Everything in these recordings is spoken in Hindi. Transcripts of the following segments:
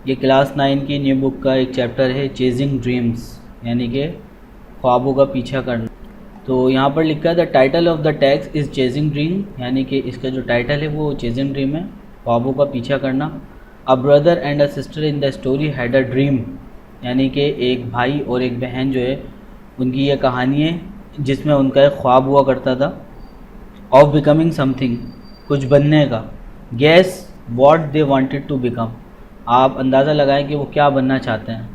ये क्लास 9 की न्यू बुक का एक चैप्टर है चेजिंग ड्रीम्स, यानी कि ख्वाबों का पीछा करना। तो यहाँ पर लिखा है the title of the text is chasing dream, यानी कि इसका जो टाइटल है वो चेजिंग ड्रीम है, ख्वाबों का पीछा करना। A brother and a sister in the story had a dream, यानी कि एक भाई और एक बहन जो है उनकी यह कहानी है जिसमें उनका एक ख्वाब हुआ करता था ऑफ बिकमिंग समथिंग, कुछ बनने का। Guess what they wanted to become, आप अंदाज़ा लगाएं कि वो क्या बनना चाहते हैं।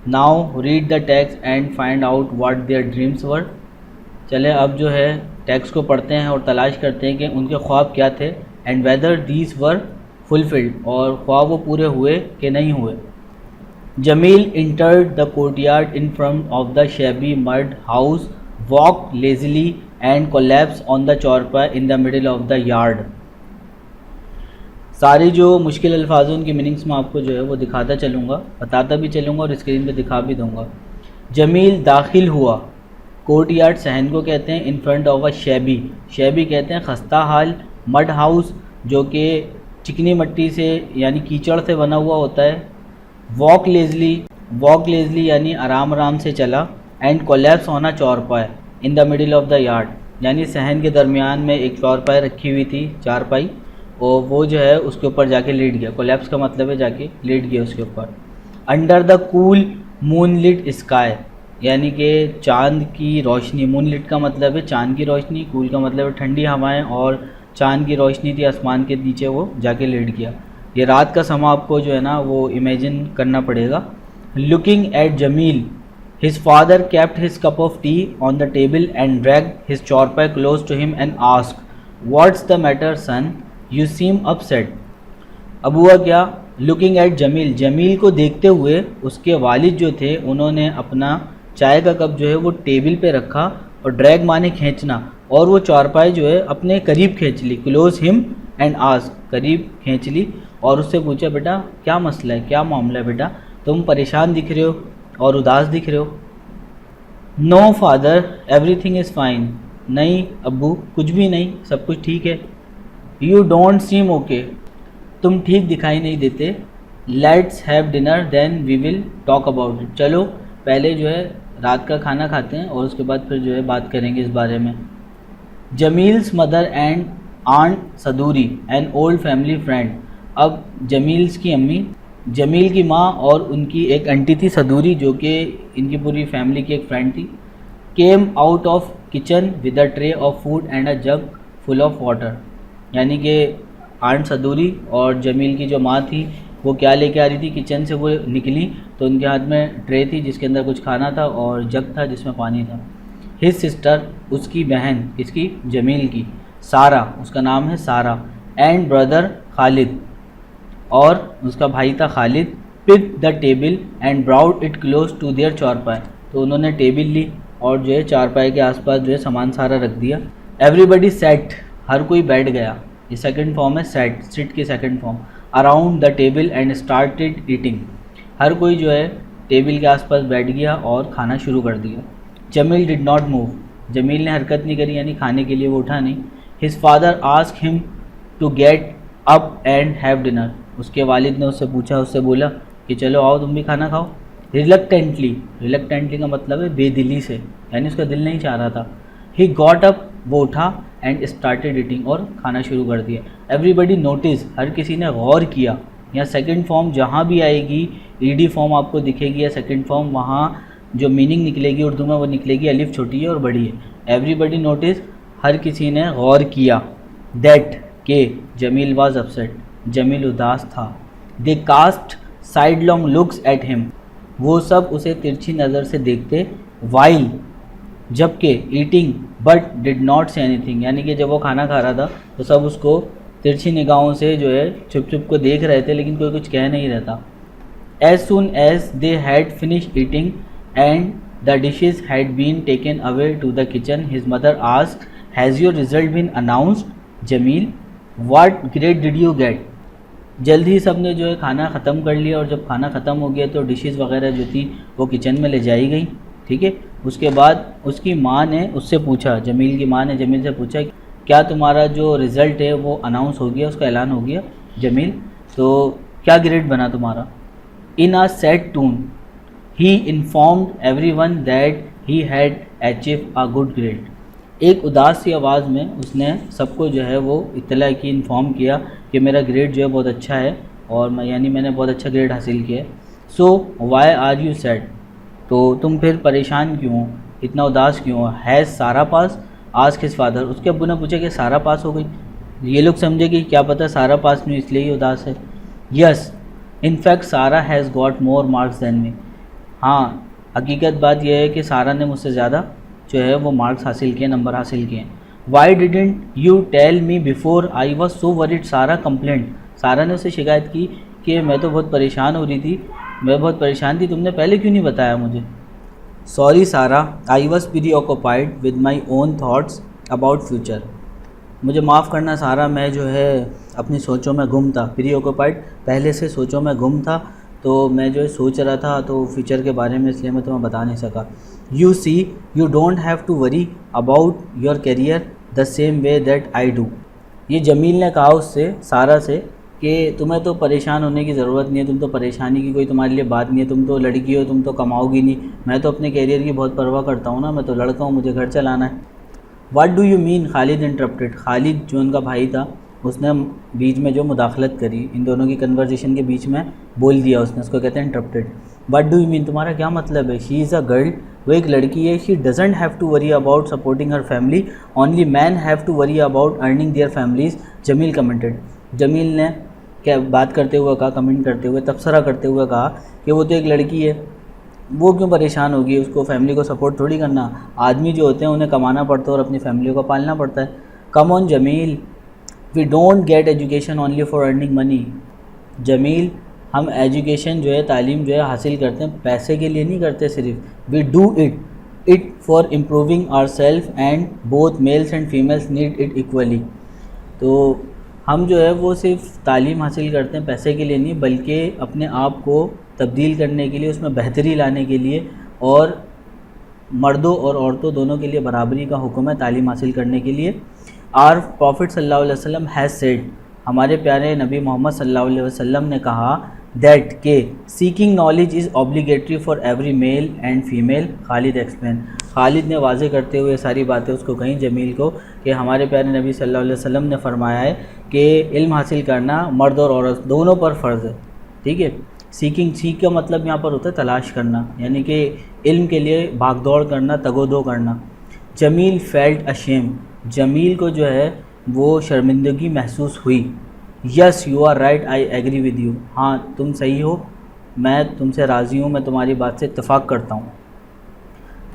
Now read the text and find out what their dreams were. चले अब जो है टेक्स्ट को पढ़ते हैं और तलाश करते हैं कि उनके ख्वाब क्या थे, and whether these were fulfilled, और ख्वाब वो पूरे हुए कि नहीं हुए। Jamil entered the courtyard in front of the shabby mud house, walk lazily and collapse on the charpai in the middle of the yard. सारी जो मुश्किल अल्फाज उनकी मीनिंग्स मैं आपको जो है वो दिखाता चलूँगा, बताता भी चलूँगा और स्क्रीन पे दिखा भी दूँगा। जमील दाखिल हुआ, कोर्ट यार्ड सहन को कहते हैं, इन front of a shabby, shabby कहते हैं खस्ता हाल, मड हाउस जो कि चिकनी मिट्टी से यानी कीचड़ से बना हुआ होता है, वॉक लेजली यानी आराम आराम से चला, एंड कोलैप्स होना charpai in the middle of the yard, यानी सहन के दरमियान में एक चौरपाई रखी हुई थी, चारपाई, और वो जो है उसके ऊपर जाके लेट गया। कोलैप्स का मतलब है जाके लेट गया उसके ऊपर। Under the cool moonlit sky, यानी कि चांद की रोशनी, मूनलिट का मतलब है चांद की रोशनी, कूल का मतलब है ठंडी हवाएं, और चांद की रोशनी थी आसमान के नीचे, वो जाके लेट गया। ये रात का समा आपको जो है ना वो इमेजिन करना पड़ेगा। Looking at Jamil, his father kept his cup of tea on the table and dragged his charpai close to him and asked, what's the matter son, you seem upset. अब हुआ क्या, लुकिंग एट जमील, जमील को देखते हुए उसके वालिद जो थे उन्होंने अपना चाय का कप जो है वो टेबल पे रखा, और ड्रैग माने खींचना, और वो चारपाई जो है अपने करीब खींच ली, क्लोज हिम एंड आस्क, करीब खींच ली, और उससे पूछा बेटा क्या मसला है, क्या मामला है बेटा, तुम परेशान दिख रहे हो और उदास दिख रहे हो। No father everything is fine, नहीं अब्बू कुछ भी नहीं, सब कुछ ठीक है। यू डोंट सीम ओके, तुम ठीक दिखाई नहीं देते। Let's have dinner then we will talk about it, चलो पहले जो है रात का खाना खाते हैं और उसके बाद फिर जो है बात करेंगे इस बारे में। Jamil's mother and aunt Sadoori an old family friend, अब जमील्स की अम्मी, जमील की माँ और उनकी एक आंटी थी सदूरी जो कि इनकी पूरी फैमिली की एक फ्रेंड थी। Came out of kitchen with a tray of food and a jug full of water, यानी कि आंट सदूरी और जमील की जो माँ थी वो क्या लेके आ रही थी, किचन से वो निकली तो उनके हाथ में ट्रे थी जिसके अंदर कुछ खाना था और जग था जिसमें पानी था। हिज सिस्टर, उसकी बहन, किसकी, जमील की, सारा, उसका नाम है सारा, एंड ब्रदर खालिद, और उसका भाई था Khalid, pick the table and brought it close to their charpai, तो उन्होंने टेबल ली और जो है चारपाई के आसपास जो है सामान सारा रख दिया। एवरीबडी सेट, हर कोई बैठ गया, ये सेकंड फॉर्म है सेट, सिट की second form. Around the table and started eating, हर कोई जो है टेबल के आसपास बैठ गया और खाना शुरू कर दिया। Jamil did not move, Jamil ने हरकत नहीं करी, यानी खाने के लिए वो उठा नहीं। His father ask him to get up and have dinner, उसके वालिद ने उससे पूछा, उससे बोला कि चलो आओ तुम भी खाना खाओ। रिलक्टेंटली, रिलक्टेंटली का मतलब है बेदिली से, यानी उसका दिल नहीं चाह रहा था। ही गॉट अप, वो उठा, एंड स्टार्टेड ईटिंग, और खाना शुरू कर दिया। एवरीबडी नोटिस, हर किसी ने गौर किया। या सेकंड फॉर्म जहाँ भी आएगी, ईडी फॉर्म आपको दिखेगी या सेकंड फॉर्म, वहाँ जो मीनिंग निकलेगी उर्दू में वो निकलेगी अलिफ छोटी है और बड़ी है। एवरीबडी नोटिस, हर किसी ने गौर किया। दैट, के जमील वाज अपसेट, जमील उदास था। दे कास्ट साइडलॉन्ग लुक्स एट हिम, वो सब उसे तिरछी नज़र से देखते। वाइल, जबकि eating, but did not say anything, यानी कि जब वो खाना खा रहा था तो सब उसको तिरछी निगाहों से जो है छुप छुप को देख रहे थे, लेकिन कोई कुछ कह नहीं रहा था। As soon as they had finish eating and the dishes had been taken away to the kitchen, his mother asked, has your result been announced Jamil, what grade did you get. जल्द ही सब ने जो है खाना ख़त्म कर लिया, और जब खाना ख़त्म हो गया तो डिशेज़ वगैरह जो थी वो किचन में ले जाई गई, ठीक है। उसके बाद उसकी माँ ने उससे पूछा, जमील की माँ ने जमील से पूछा क्या तुम्हारा जो रिज़ल्ट है वो अनाउंस हो गया, उसका ऐलान हो गया जमील, तो क्या ग्रेड बना तुम्हारा। In a sad tune he informed everyone that he had achieve a good grade. एक उदास सी आवाज़ में उसने सबको जो है वो इत्तला की, इन्फॉर्म किया कि मेरा ग्रेड जो है बहुत अच्छा है और मैंने बहुत अच्छा ग्रेड हासिल किया है। सो वाई आर यू सैड, तो तुम फिर परेशान क्यों हो, इतना उदास क्यों हो। हैज़ सारा पास, आस्क्ड हिज फादर, उसके अब्बू ने पूछा कि सारा पास हो गई। ये लोग समझे कि क्या पता सारा पास नहीं, इसलिए ही उदास है। यस इनफैक्ट सारा has got more marks than me, हाँ हकीकत बात यह है कि सारा ने मुझसे ज़्यादा जो है वो मार्क्स हासिल किए, नंबर हासिल किए। Why didn't you tell me before I was so worried, Sara complained, Sara ने उससे शिकायत की कि मैं तो बहुत परेशान हो रही थी, मैं बहुत परेशान थी, तुमने पहले क्यों नहीं बताया मुझे। सॉरी सारा, I was pre occupied with my own thoughts about future, मुझे माफ़ करना सारा, मैं जो है अपनी सोचों में गुम था। प्री ऑक्यूपाइड, पहले से सोचों में गुम था, तो मैं जो सोच रहा था तो फ्यूचर के बारे में, इसलिए मैं तुम्हें बता नहीं सका। You see you don't have to worry about your career the same way that I do, ये जमील ने कहा उससे, सारा से, कि तुम्हें तो परेशान होने की ज़रूरत नहीं है, तुम तो परेशानी की कोई तुम्हारे लिए बात नहीं है, तुम तो लड़की हो, तुम तो कमाओगी नहीं, मैं तो अपने करियर की बहुत परवाह करता हूँ ना, मैं तो लड़का हूँ, मुझे घर चलाना है। What do you mean, Khalid interrupted, Khalid जो उनका भाई था उसने बीच में जो मुदाखलत करी, इन दोनों की कन्वर्जेशन के बीच में बोल दिया उसने, उसको कहते हैं interrupted. What do you mean, तुम्हारा क्या मतलब है। शी इज़ अ गर्ल, वो एक लड़की है। She doesn't have to worry about supporting her family, only man have to worry about earning their families, Jamil commented. Jamil ने क्या बात करते हुए कहा, कमेंट करते हुए, तबसरा करते हुए कहा कि वो तो एक लड़की है, वो क्यों परेशान होगी, उसको फैमिली को सपोर्ट थोड़ी करना, आदमी जो होते हैं उन्हें कमाना पड़ता है और अपनी फैमिली को पालना पड़ता है। Come on Jamil, we don't get education only for earning money. Jamil, हम एजुकेशन जो है, तालीम जो है हासिल करते हैं पैसे के लिए नहीं करते सिर्फ, we do it for improving our self and both males and females need it equally. तो हम जो है वो सिर्फ तालीम हासिल करते हैं पैसे के लिए नहीं, बल्कि अपने आप को तब्दील करने के लिए, उसमें बेहतरी लाने के लिए, और मर्दों और औरतों दोनों के लिए बराबरी का हुक्म है तालीम हासिल करने के लिए। आर प्रॉफिट सल्लल्लाहु अलैहि वसल्लम हैज़ सेड, हमारे प्यारे नबी मोहम्मद सल्लल्लाहु अलैहि वसल्लम ने कहा, दैट के seeking knowledge is obligatory for every male and female. Khalid explain, Khalid ने वाजे करते हुए सारी बातें उसको कहीं जमील को, कि हमारे प्यारे नबी सल्लल्लाहु अलैहि वसल्लम ने फरमाया है कि इल्म हासिल करना मर्द और औरत दोनों पर फ़र्ज़ है। ठीक है, सीकिंग, सीख का मतलब यहाँ पर होता है तलाश करना, यानी कि इल्म के लिए भाग दौड़ करना, तगोदो करना। जमील फेल्ट अशेम, जमील को जो है वो शर्मिंदगी महसूस हुई। Yes you are right, I agree with you, हाँ तुम सही हो, मैं तुमसे राज़ी हूँ, मैं तुम्हारी बात से इत्तेफाक करता हूँ।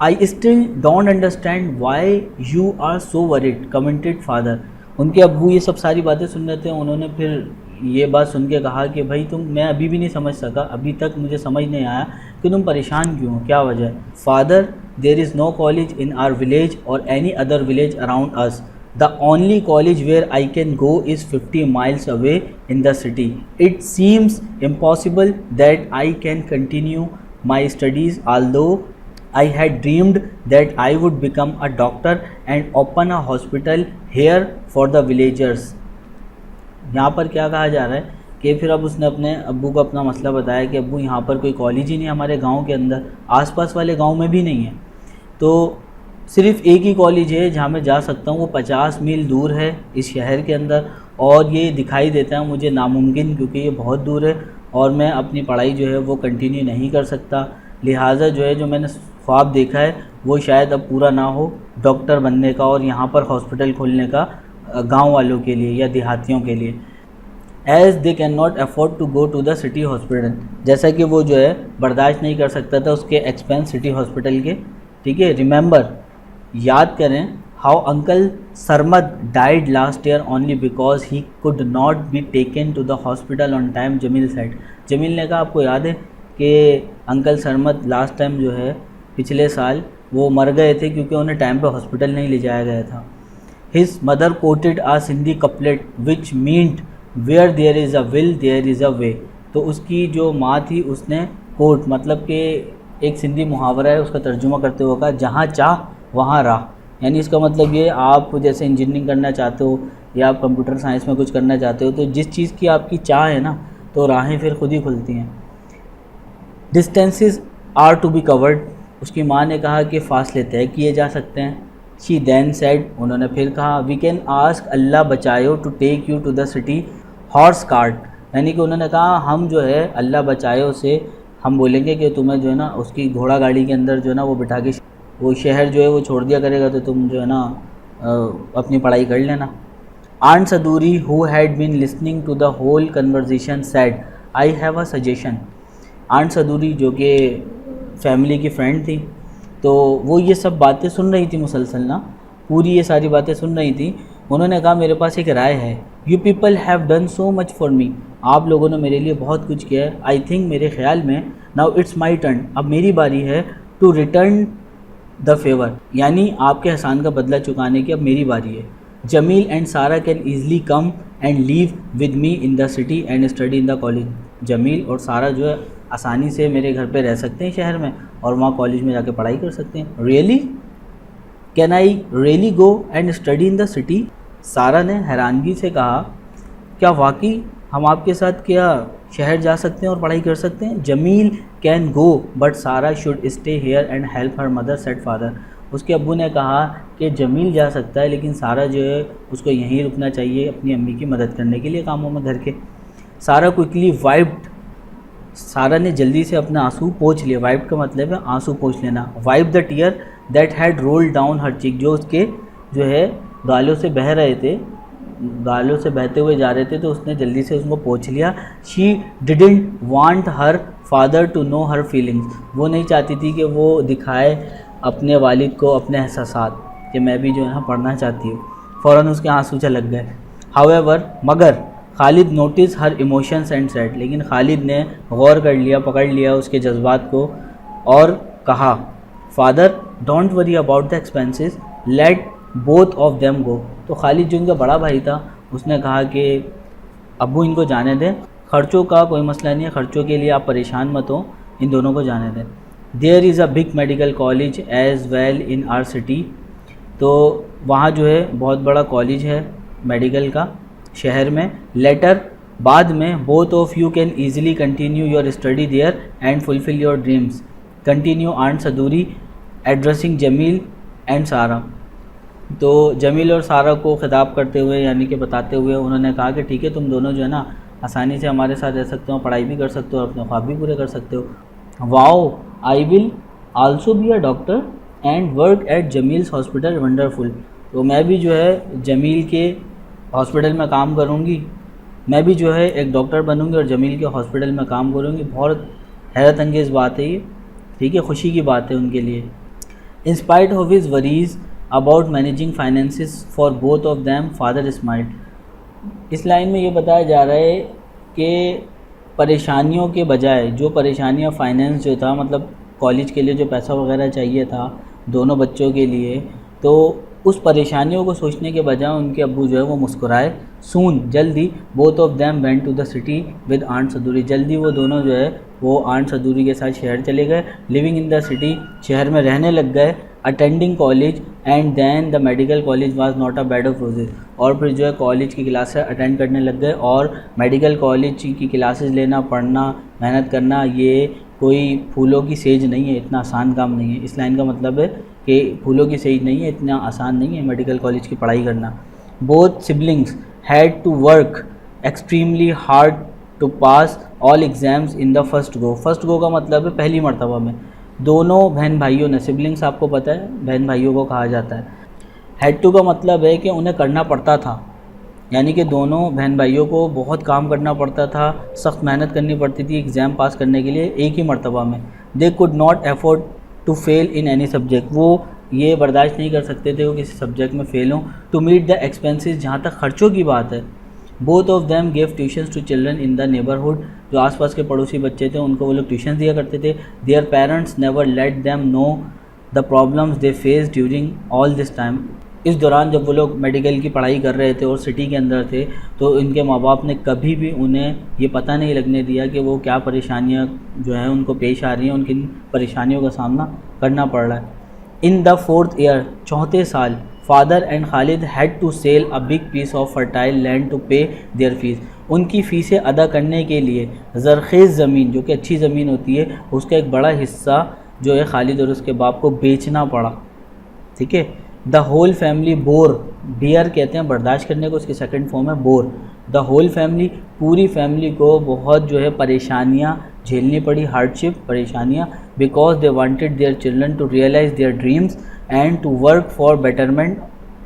I still don't understand why you are so worried, commented father. उनके अब्बू ये सब सारी बातें सुन रहे थे, उन्होंने फिर ये बात सुन के कहा कि भाई तुम, मैं अभी भी नहीं समझ सका, अभी तक मुझे समझ नहीं आया कि तुम परेशान क्यों हो, क्या वजह है। Father, there is no college in our village or any other village around us, the only college where I can go is 50 miles away in the city, it seems impossible that I can continue my studies although I had dreamed that I would become a doctor and open a hospital here for the villagers। यहाँ पर क्या कहा जा रहा है कि फिर अब उसने अपने अब्बू को अपना मसला बताया कि अब्बू यहाँ पर कोई कॉलेज ही नहीं हमारे गांव के अंदर, आसपास वाले गांव में भी नहीं है, तो सिर्फ एक ही कॉलेज है जहाँ मैं जा सकता हूँ, वो 50 मील दूर है इस शहर के अंदर, और ये दिखाई देता है मुझे नामुमकिन, क्योंकि ये बहुत दूर है और मैं अपनी पढ़ाई जो है वो कंटिन्यू नहीं कर सकता, लिहाजा जो है जो मैंने ख्वाब देखा है वो शायद अब पूरा ना हो, डॉक्टर बनने का और यहाँ पर हॉस्पिटल खोलने का गांव वालों के लिए या देहातियों के लिए। As they can not afford to go to the city hospital, जैसा कि वो जो है बर्दाश्त नहीं कर सकता था उसके एक्सपेंस सिटी हॉस्पिटल के। ठीक है, रिमेंबर, याद करें, how uncle Sarmad died last year only because he could not be taken to the hospital on time, Jamil said. Jamil ने कहा, आपको याद है कि अंकल सरमद लास्ट टाइम जो है पिछले साल वो मर गए थे क्योंकि उन्हें टाइम पे हॉस्पिटल नहीं ले जाया गया था। His mother quoted a Sindhi couplet which meant where there is a will there is a way, तो उसकी जो माँ थी उसने कोट, मतलब कि एक सिंधी मुहावरा है, उसका तर्जुमा करते हुए कहा, जहाँ चाह वहाँ राह, यानी इसका मतलब ये, आप जैसे इंजीनियरिंग करना चाहते हो या आप कंप्यूटर साइंस में कुछ करना चाहते हो, तो जिस चीज़ की आपकी चाह है ना, तो राहें फिर खुद ही खुलती हैं। Distances are to be covered, उसकी माँ ने कहा कि फासले तय किए जा सकते हैं। शी देन सेड, उन्होंने फिर कहा, we can ask Allah Bachayo to take you to the city horse cart, यानी कि उन्होंने कहा हम जो है अल्लाह बचायो से हम बोलेंगे कि तुम्हें जो है ना उसकी घोड़ा गाड़ी के अंदर जो है ना वो बिठा के वो शहर जो है वो छोड़ दिया करेगा, तो तुम जो है ना अपनी पढ़ाई कर लेना। Aunt Saduri who had been listening to the whole conversation said, I have a suggestion. Aunt Saduri जो कि फैमिली की फ्रेंड थी, तो वो ये सब बातें सुन रही थी मुसलसल ना, पूरी ये सारी बातें सुन रही थी। उन्होंने कहा मेरे पास एक राय है। You people have done so much for me, आप लोगों ने मेरे लिए बहुत कुछ किया है। आई थिंक, मेरे ख्याल में, नाउ इट्स माई टर्न, अब मेरी बारी है टू रिटर्न द फेवर, यानी आपके एहसान का बदला चुकाने की अब मेरी बारी है। Jamil and Sara can easily come and live with me in the city and study in the college. Jamil और सारा जो है आसानी से मेरे घर पे रह सकते हैं शहर में, और वहाँ कॉलेज में जाके पढ़ाई कर सकते हैं। Really, can I really go and study in the city? सारा ने हैरानगी से कहा, क्या वाकई हम आपके साथ क्या शहर जा सकते हैं और पढ़ाई कर सकते हैं? जमील कैन गो बट सारा should stay here and help her mother, said father. उसके अब्बू ने कहा कि जमील जा सकता है, लेकिन सारा जो है उसको यहीं रुकना चाहिए अपनी अम्मी की मदद करने के लिए कामों में घर के। सारा क्विकली वाइप्ड, सारा ने जल्दी से अपने आंसू पोंछ लिए। वाइप का मतलब है आंसू पोंछ लेना। Wipe the tear that had rolled down her cheek, जो उसके जो है गालों से बह रहे थे, गालों से बहते हुए जा रहे थे, तो उसने जल्दी से उसको पोंछ लिया। She didn't want her father to know her feelings, वो नहीं चाहती थी कि वो दिखाए अपने वालिद को अपने एहसासात कि मैं भी जो है पढ़ना चाहती हूँ। फ़ौरन उसके आंसू छलक गए। हाउएवर, मगर Khalid notice her emotions and said, लेकिन खालिद ने गौर कर लिया, पकड़ लिया उसके जज्बात को और कहा, father don't worry about the expenses, let both of them go. तो खालिद जो उनका बड़ा भाई था उसने कहा कि अब्बू इनको जाने दें, ख़र्चों का कोई मसला नहीं है, ख़र्चों के लिए आप परेशान मत हो, इन दोनों को जाने दें। There is a big medical college as well in our city, तो वहाँ जो है बहुत बड़ा कॉलेज है मेडिकल का शहर में। लेटर, बाद में, both of you can easily continue your study there and fulfil your dreams, continue aunt Saduri addressing Jamil and Sara. तो जमील और सारा को ख़िताब करते हुए यानी कि बताते हुए उन्होंने कहा कि ठीक है, तुम दोनों जो है ना आसानी से हमारे साथ रह सकते हो, पढ़ाई भी कर सकते हो और अपने ख्वाब भी पूरे कर सकते हो। Wow, I will also be a doctor and work at Jamil's hospital, wonderful. तो मैं भी जो है जमील के हॉस्पिटल में काम करूँगी, मैं भी जो है एक डॉक्टर बनूँगी और जमील के हॉस्पिटल में काम करूँगी। बहुत हैरत अंगेज़ बात है ये, ठीक है, खुशी की बात है उनके लिए। In spite of his worries about managing finances for both of them, father smiled. इस लाइन में ये बताया जा रहा है कि परेशानियों के बजाय, जो परेशानियाँ फाइनेंस जो था, मतलब कॉलेज के लिए जो पैसा वगैरह चाहिए था दोनों बच्चों के लिए, तो उस परेशानियों को सोचने के बजाय उनके अब्बू जो है वो मुस्कुराए। सून, जल्दी, both of them went to the city with aunt Saduri, जल्दी वो दोनों जो है वो आंट सदूरी के साथ शहर चले गए। लिविंग इन द सिटी, शहर में रहने लग गए। Attending college and then the medical college was not a bed of roses, और फिर जो है कॉलेज की क्लासेस अटेंड करने लग गए। और मेडिकल कॉलेज की क्लासेस लेना, पढ़ना, मेहनत करना, ये कोई फूलों की सेज नहीं है, इतना आसान काम नहीं है। इस लाइन का मतलब है कि फूलों की सेज नहीं है, इतना आसान नहीं है मेडिकल कॉलेज की पढ़ाई करना। Both siblings had to work extremely hard to pass all exams in the first go. First go का मतलब है पहली मरतबा में। दोनों बहन भाइयों ने, सिबलिंग्स आपको पता है बहन भाइयों को कहा जाता है। हैड टू का मतलब है कि उन्हें करना पड़ता था, यानी कि दोनों बहन भाइयों को बहुत काम करना पड़ता था, सख्त मेहनत करनी पड़ती थी एग्ज़ाम पास करने के लिए एक ही मरतबा में। They could not afford to fail in any subject, वो ये बर्दाश्त नहीं कर सकते थे वो किसी सब्जेक्ट में फ़ेल हों। टू मीट द एक्सपेंसेस, जहाँ तक ख़र्चों की बात है, both of them gave tuitions to children in the neighbourhood, जो आसपास के पड़ोसी बच्चे थे उनको वो लोग ट्यूशन दिया करते थे। Their parents never let them know the problems they face during all this time. इस दौरान जब वो लोग मेडिकल की पढ़ाई कर रहे थे और सिटी के अंदर थे, तो इनके माँ बाप ने कभी भी उन्हें ये पता नहीं लगने दिया कि वो क्या परेशानियाँ जो हैं उनको पेश आ रही हैं, उनकी परेशानियों का सामना करना पड़ रहा है। इन द फोर्थ ईयर, चौथे साल, father and Khalid had to sell a big piece of fertile land to pay their fees. उनकी फ़ीसें अदा करने के लिए ज़रख़ेज़ ज़मीन, जो कि अच्छी ज़मीन होती है, उसका एक बड़ा हिस्सा जो है खालिद और उसके बाप को बेचना पड़ा। ठीक है। The whole family bore, bear कहते हैं बर्दाश्त करने को, उसकी सेकंड फॉर्म है बोर। द होल फैमिली, पूरी फैमिली को बहुत जो है परेशानियाँ झेलनी पड़ी, हार्डशिप, परेशानियाँ, because they wanted their children to realise their dreams and to work for betterment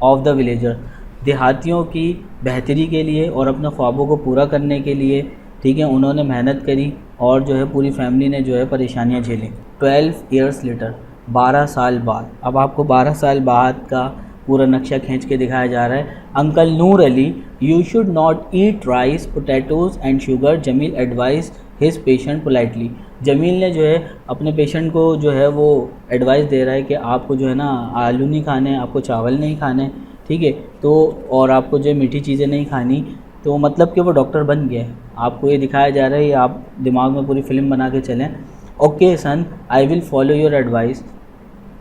of the villager. देहातियों की बेहतरी के लिए और अपने ख्वाबों को पूरा करने के लिए, ठीक है, उन्होंने मेहनत करी और जो है पूरी फैमिली ने जो है परेशानियाँ झेली। 12 ईयर्स लेटर, 12 साल बाद, अब आपको 12 साल बाद का पूरा नक्शा खींच के दिखाया जा रहा है। Uncle Noor Ali, you should not eat rice, potatoes and sugar, Jameel advice his patient politely. Jameel ने जो है अपने पेशेंट को जो है वो एडवाइस दे रहा है कि आपको जो है ना आलू नहीं खाने, आपको चावल नहीं खाने, ठीक है, तो और आपको जो मीठी चीज़ें नहीं खानी। तो मतलब कि वो डॉक्टर बन गया है। आपको ये दिखाया जा रहा है, आप दिमाग में पूरी फिल्म बना के चलें। Okay son, I will follow your advice,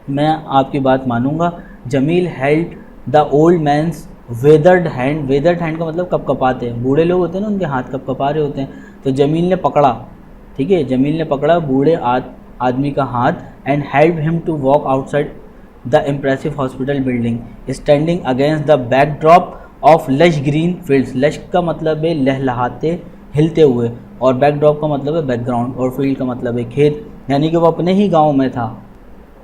मैं आपकी बात मानूंगा। Jameel held the old man's weathered hand, weathered hand का मतलब कपकपाते हैं, बूढ़े लोग होते हैं ना, उनके हाथ कपकपा रहे होते हैं, तो जमील ने पकड़ा, ठीक है, जमील ने पकड़ा बूढ़े आदमी का हाथ and help him to walk outside the impressive hospital building standing against the backdrop of lush green fields. Lush का मतलब है लहलहाते, हिलते हुए, और बैकड्रॉप का मतलब है बैकग्राउंड, और फील्ड का मतलब है खेत, यानी कि वो अपने ही गांव में था।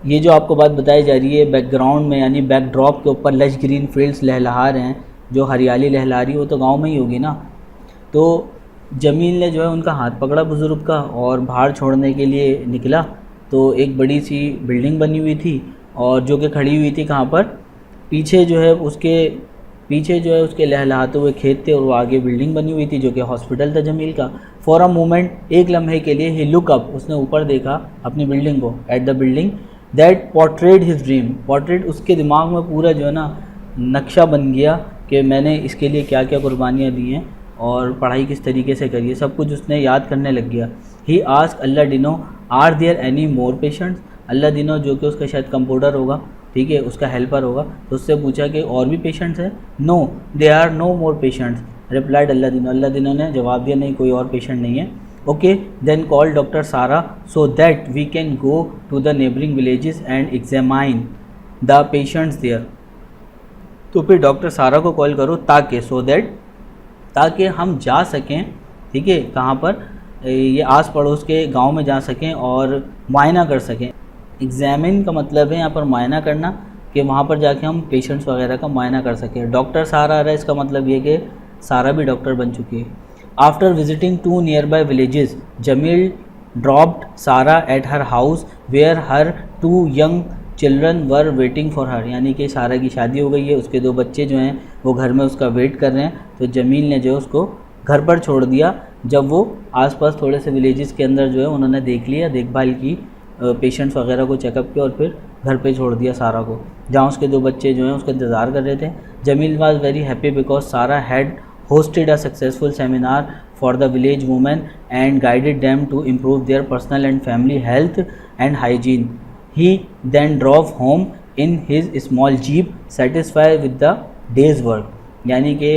ये जो आपको बात बताई जा रही है बैकग्राउंड में, यानी बैकड्रॉप के ऊपर लश ग्रीन फील्ड्स लहलहा रहे हैं, जो हरियाली लहला रही है वो तो गांव में ही होगी ना। तो जमील ने जो है उनका हाथ पकड़ा बुज़ुर्ग का और बाहर छोड़ने के लिए निकला। तो एक बड़ी सी बिल्डिंग बनी हुई थी और जो कि खड़ी हुई थी कहाँ पर, पीछे जो है उसके पीछे जो है उसके लहलहाते हुए खेत थे और वो आगे बिल्डिंग बनी हुई थी जो कि हॉस्पिटल था जमील का। फॉर अ मोमेंट, एक लम्हे के लिए, ही लुक अप, उसने ऊपर देखा अपनी बिल्डिंग को, at the building that portrayed his dream. Portrait, उसके दिमाग में पूरा जो है ना नक्शा बन गया कि मैंने इसके लिए क्या क्या कुर्बानियाँ दी हैं और पढ़ाई किस तरीके से करी है, सब कुछ उसने याद करने लग गया। He ask Allah Dino, are there any more patients. Allah Dino जो कि उसका शायद कंप्यूटर होगा, ठीक है, उसका हेल्पर होगा, तो उससे पूछा कि और भी पेशेंट्स हैं। No, they are no more patients, replied Allah Dino. Allah Dino ने जवाब दिया, नहीं, कोई और पेशेंट नहीं है। Okay, then call doctor Sara so that we can go to the neighbouring villages and examine the patients there. तो फिर डॉक्टर सारा को कॉल करो ताकि, सो दैट, ताकि हम जा सकें, ठीक है, कहाँ पर, ये आस पड़ोस के गांव में जा सकें और मुआयना कर सकें। एग्ज़ामिन का मतलब है यहाँ पर मुआयना करना, कि वहाँ पर जाके हम पेशेंट्स वगैरह का मुआयना कर सकें। डॉक्टर सारा आ रहा है, इसका मतलब ये कि सारा भी डॉक्टर बन चुकी है। After visiting 2 nearby villages, Jamil dropped Sara at her house where her 2 young children were waiting for her. यानी कि सारा की शादी हो गई है, उसके 2 बच्चे जो हैं वो घर में उसका वेट कर रहे हैं, तो जमील ने जो है उसको घर पर छोड़ दिया। जब वो आसपास थोड़े से विलेजेस के अंदर जो है उन्होंने देख लिया, देखभाल की, पेशेंट्स वगैरह को चेकअप किया और फिर घर पे छोड़ दिया सारा को, जहाँ उसके 2 बच्चे जो हैं उसका इंतज़ार कर रहे थे। Jameel was very happy because Sara had hosted a successful seminar for the village women and guided them to improve their personal and family health and hygiene. He then drove home in his small jeep satisfied with the day's work. यानी कि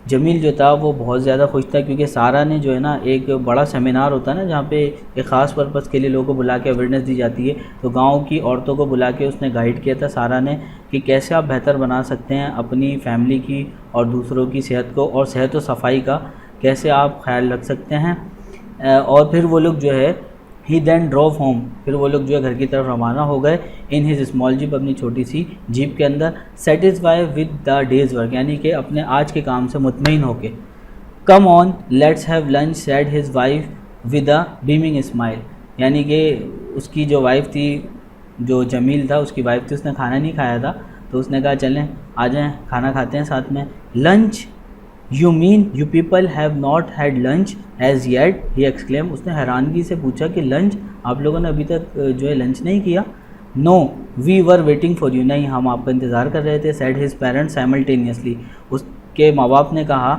जमील जो था वो बहुत ज़्यादा खुश था क्योंकि सारा ने जो है ना, एक बड़ा सेमिनार होता है ना जहाँ पे एक ख़ास पर्पज़ के लिए लोगों को बुला के अवेयरनेस दी जाती है, तो गांव की औरतों को बुला के उसने गाइड किया था सारा ने कि कैसे आप बेहतर बना सकते हैं अपनी फैमिली की और दूसरों की सेहत को, और सेहत और सफाई का कैसे आप ख्याल रख सकते हैं। और फिर वो लोग जो है, ही देन ड्रॉव होम, फिर वो लोग जो है घर की तरफ रवाना हो गए, इन हिज स्मॉल जीप, अपनी छोटी सी जीप के अंदर, satisfy with the days work, यानी कि अपने आज के काम से मुतमईन होके। Come on let's have lunch said his wife with a beaming smile, यानी कि उसकी जो वाइफ थी, जो जमील था उसकी वाइफ थी, उसने खाना नहीं खाया था, तो उसने कहा चलें आ जाएँ खाना खाते हैं साथ में। Lunch, you mean you people have not had lunch as yet, he exclaim. उसने हैरानगी से पूछा कि लंच, आप लोगों ने अभी तक जो है लंच नहीं किया। No, we were waiting for you, नहीं, हम आपका इंतज़ार कर रहे थे। सेड हिज पेरेंट्स साइमल्टेनियसली, उसके माँ बाप ने कहा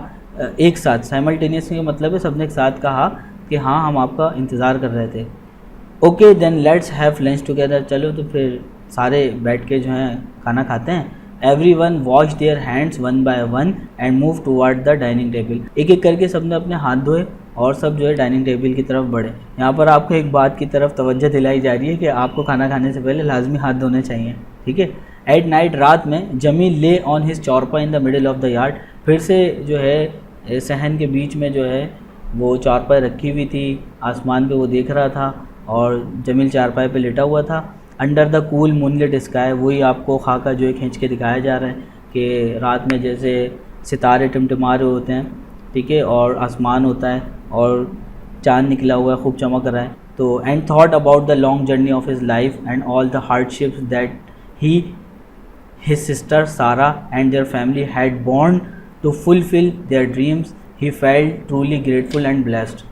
एक साथ, साइमल्टेनियसली का मतलब है सबने एक साथ कहा कि हाँ हम आपका इंतज़ार कर रहे थे। Okay then let's have lunch together, चलो तो फिर सारे बैठ के जो हैं खाना खाते हैं। Everyone washed their hands one by one and moved toward the dining table. एक एक करके सबने अपने हाथ धोए और सब जो है डाइनिंग टेबल की तरफ बढ़े। यहाँ पर आपको एक बात की तरफ तवज्जो दिलाई जा रही है कि आपको खाना खाने से पहले लाजमी हाथ धोने चाहिए, ठीक है। एट नाइट, रात में, जमील ले ऑन हिज चौरपा in the middle of the yard, फिर से जो है सहन के बीच में जो है वो चारपाई रखी हुई थी, आसमान पे वो देख रहा था और जमील चारपाई पे लेटा हुआ था। Under the cool moonlit sky, वही आपको खाका जो है खींच के दिखाया जा रहा है कि रात में जैसे सितारे टिमटिमा रहे होते हैं, ठीक है, और आसमान होता है और चांद निकला हुआ है, खूब चमक रहा है। तो and thought about the long journey of his life and all the hardships that he, his sister Sarah and their family had borne to fulfill their dreams. He felt truly grateful and blessed.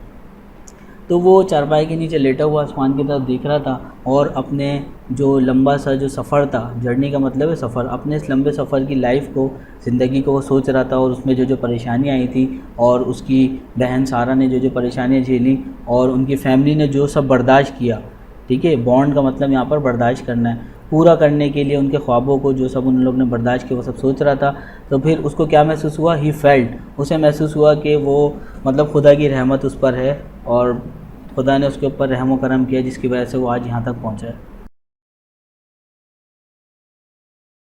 तो वो चारपाई के नीचे लेटा हुआ आसमान की तरफ देख रहा था और अपने जो लंबा सा जो सफ़र था, जर्नी का मतलब है सफ़र, अपने इस लंबे सफ़र की लाइफ को, ज़िंदगी को वो सोच रहा था और उसमें जो जो परेशानियाँ आई थी और उसकी बहन सारा ने जो जो परेशानियाँ झेली और उनकी फैमिली ने जो सब बर्दाश्त किया, ठीक है। बॉन्ड का मतलब यहाँ पर बर्दाश्त करना है, पूरा करने के लिए उनके ख्वाबों को जो सब उन लोग ने बर्दाश्त किया वो सब सोच रहा था। तो फिर उसको क्या महसूस हुआ? ही फेल्ट, उसे महसूस हुआ कि वो मतलब खुदा की रहमत उस पर है और खुदा ने उसके ऊपर रहम व करम किया जिसकी वजह से वो आज यहाँ तक पहुँचा है।